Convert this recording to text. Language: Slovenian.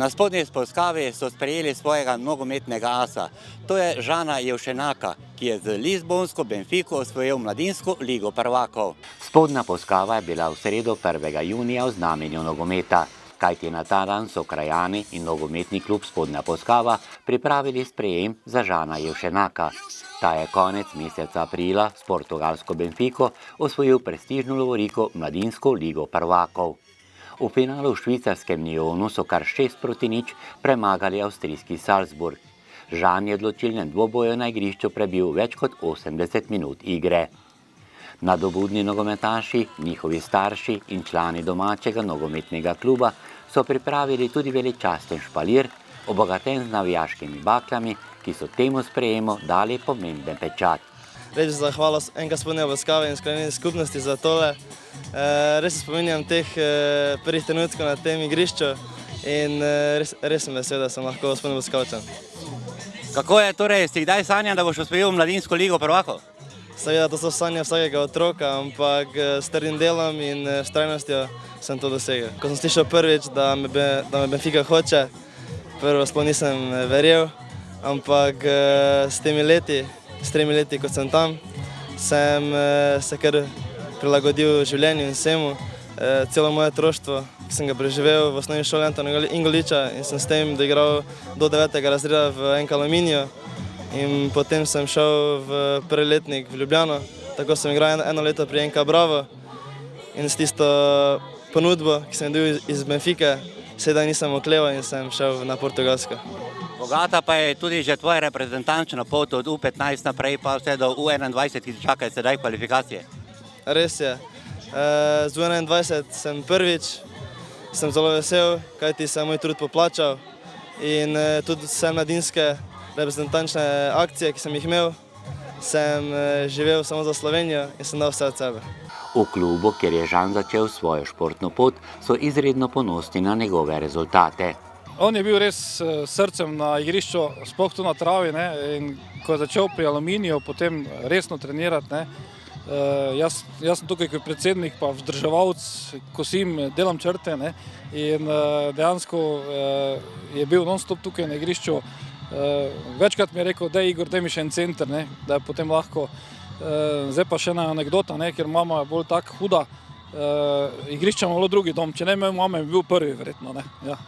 Na spodnji spolskavi so sprejeli svojega nogometnega asa. To je Žana Jevšenaka, ki je z lizbonsko Benfico osvojil mladinsko ligo prvakov. Spodnja spolskava je bila v sredo 1. junija v znamenju nogometa, kajti na ta dan so krajani in nogometni klub Spodnja Polskava pripravili sprejem za Žana Jevšenaka. Ta je konec meseca aprila s portugalsko Benfico osvojil prestižno lovoriko mladinsko ligo prvakov. V finalu v švicarskem Nyonu so kar 6-0 premagali avstrijski Salzburg. Žan je odločilnem dvoboju na igrišču prebil več kot 80 minut igre. Nadobudni nogometaši, njihovi starši in člani domačega nogometnega kluba so pripravili tudi veličasten špalir, obogaten z navijaškimi baklami, ki so temu sprejemu dali pomemben pečat. Reč zahvala enka Spodnja Polskava in sklenjeni skupnosti za tole. Res se spominjam teh prvih trenutkov na tem igrišču in res sem vesel, da sem lahko Spodnja Polskavčan. Kako je torej, si kdaj sanjal, da boš osvojil mladinsko ligo prvakov? Seveda, to so sanje vsakega otroka, ampak s trdim delom in vztrajnostjo sem to dosegel. Ko sem slišal prvič, da me Benfica hoče, prvo sploh nisem verjel, ampak s tremi leti, ko sem tam, sem se kar prilagodil življenju in vsemu. Celo moje otroštvo, ki sem ga preživel v osnovni šoli Antona Ingoliča in sem s tem doigral do 9. razreda v NK Aluminiju. In potem sem šel v prvi letnik v Ljubljano, tako sem igral eno leto pri NK Bravo in s tisto ponudbo, ki sem dobil iz Benfice, sedaj nisem okleval in sem šel na Portugalsko. Bogata pa je tudi že tvoja reprezentančna pot od U15 naprej pa vse do U21, ki čakajo sedaj kvalifikacije. Res je. Z U21 sem prvič, sem zelo vesel, kajti se je moj trud poplačal in tudi vse mladinske reprezentančne akcije, ki sem jih imel, sem živel samo za Slovenijo in sem dal vse od sebe. V klubu, kjer je Žan začel svojo športno pot, so izredno ponosni na njegove rezultate. On je bil res srcem na igrišču, sploh tu na travi, in ko je začel pri Aluminiju potem resno trenirati, jaz sem tukaj kot predsednik pa vzdrževalec, kosim, delam črte, in dejansko je bil non-stop tukaj na igrišču. Večkrat mi je rekel, da je Igor, daj mi še en center, da je potem lahko. Zdaj pa še ena anekdota, ker mama je bolj tako huda, igrišče ima bilo drugi dom, če ne imel mame, bi bil prvi verjetno. Ja.